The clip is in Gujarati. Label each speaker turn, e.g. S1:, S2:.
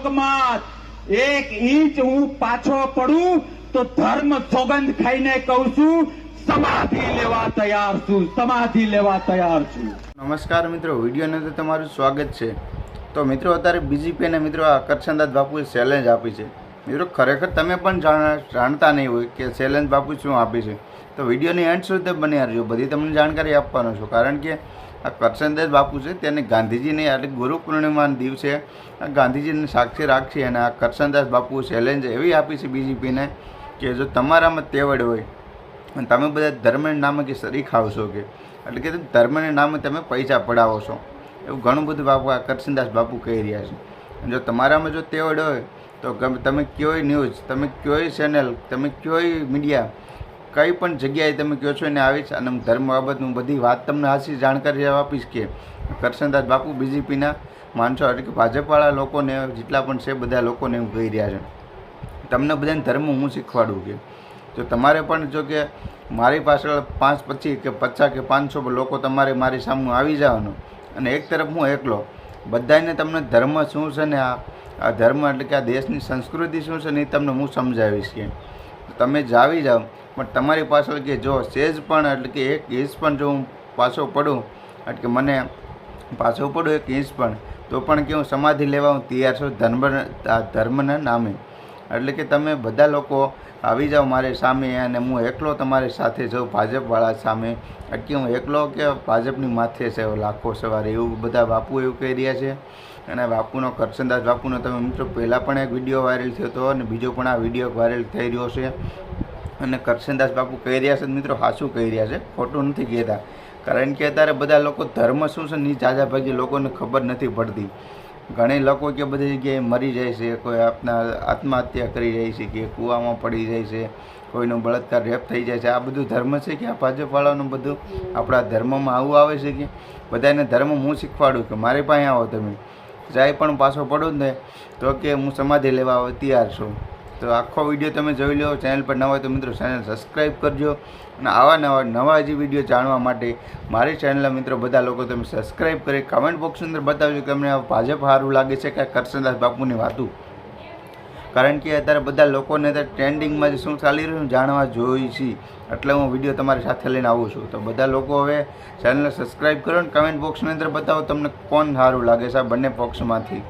S1: લોકમત, 1 ઇંચ હું પાછો પડું તો ધર્મ સોગંદ ખાઈને કહું છું, સમાધિ લેવા તૈયાર છું, સમાધિ લેવા તૈયાર છું.
S2: નમસ્કાર મિત્રો, વિડીયોને તો તમારું સ્વાગત છે. તો મિત્રો, અત્યારે બીજીપીને મિત્રો આ કરશનદાસ બાપુએ ચેલેન્જ આપી છે. મિત્રો, ખરેખર તમે પણ જાણતા નહીં હોય કે ચેલેન્જ બાપુ શું આપી છે, તો વિડીયોની એન્ડ સુધી બની રહેજો. બધી તમને જાણકારી આપવાનો છું, કારણ કે આ કરશનદાસ બાપુ છે તેને ગાંધીજીની એટલે ગુરુ પૂર્ણિમાના દિવસે ગાંધીજીને સાક્ષી રાખી અને આ કરશનદાસ બાપુ ચેલેન્જ એવી આપી છે બીજીપીને કે જો તમારામાં તેવડ હોય અને તમે બધા ધર્મના નામે કે શરીક આવશો કે એટલે કે ધર્મના નામે તમે પૈસા પડાવો છો, એવું ઘણું બધું બાપુ આ કરશનદાસ બાપુ કહી રહ્યા છે. જો તમારામાં જો તેવડ હોય તો તમે કયોય ન્યૂઝ, તમે કયોય ચેનલ, તમે કયોય મીડિયા, કંઈ પણ જગ્યાએ તમે કહો છો એને આવીશ અને ધર્મ બાબતનું બધી વાત તમને હાસી જાણકારી આપીશ કે કરશનદાસ બાપુ બીજેપીના માણસો એટલે કે ભાજપવાળા લોકોને જેટલા પણ છે બધા લોકોને એવું કહી રહ્યા છે. તમને બધાને ધર્મ હું શીખવાડું કે જો તમારે પણ જો કે મારી પાછળ 5, 25 કે 50 કે 500 લોકો તમારે મારી સામે આવી જવાનું અને એક તરફ હું એકલો, બધાને તમને ધર્મ શું છે ને આ ધર્મ એટલે કે આ દેશની સંસ્કૃતિ શું છે ને એ તમને હું સમજાવીશ કે તમે જ આવી જાઓ. પણ તમારી પાછળ કે જો સેજ પણ એટલે કે 1 ઇંચ પણ જો હું પાછો પડું એટલે કે મને પાછો પડું 1 ઇંચ પણ તો પણ કે હું સમાધિ લેવા હું તૈયાર છું ધર્મના નામે. એટલે કે તમે બધા લોકો આવી જાઓ મારી સામે અને હું એકલો તમારી સાથે જાઉં ભાજપવાળા સામે, એટલે હું એકલો કે ભાજપની માથે છે લાખો સવારે, એવું બધા બાપુ એવું કહી રહ્યા છે. અને બાપુનો કરશનદાસ બાપુનો તમે મિત્રો પહેલાં પણ એક વિડીયો વાયરલ થયો હતો અને બીજો પણ આ વિડીયો વાયરલ થઈ રહ્યો છે. અને કરશનદાસ બાપુ કહી રહ્યા છે મિત્રો, સાચું કહી રહ્યા છે, ખોટું નથી કહેતા. કારણ કે અત્યારે બધા લોકો ધર્મ શું છે ને જાજા ભાગી લોકોને ખબર નથી પડતી. ઘણી લોકો કે બધી જગ્યાએ મરી જાય છે, કોઈ આપના આત્મહત્યા કરી જાય છે, કે કૂવામાં પડી જાય છે, કોઈનો બળાત્કાર રેપ થઈ જાય છે. આ બધું ધર્મ છે કે આ ભાજપવાળાનું બધું આપણા ધર્મમાં આવું આવે છે કે બધાને ધર્મ હું શીખવાડું કે મારી પાસે આવો તમે જાય પણ પાછો પડું ને તો કે હું સમાધિ લેવા તૈયાર છું. તો આખો વિડીયો તમે જોઈ લો. ચેનલ પર નવા હોય તો મિત્રો ચેનલ સબસ્ક્રાઈબ કરજો અને આવા નવા જે વિડીયો જાણવા માટે મારી ચેનલના મિત્રો બધા લોકો તમે સબસ્ક્રાઈબ કરી કમેન્ટ બોક્સની અંદર બતાવજો કે અમને ભાજપ સારું લાગે છે કે કરશનદાસ બાપુની વાતું. કારણ કે અત્યારે બધા લોકોને અત્યારે ટ્રેન્ડિંગમાં જે શું ચાલી રહ્યું જાણવા જોઈ છે, એટલે હું વિડીયો તમારી સાથે લઈને આવું છું. તો બધા લોકો હવે ચેનલને સબસ્ક્રાઈબ કરો અને કમેન્ટ બોક્સની અંદર બતાવો તમને કોણ સારું લાગે છે આ બંને પક્ષમાંથી.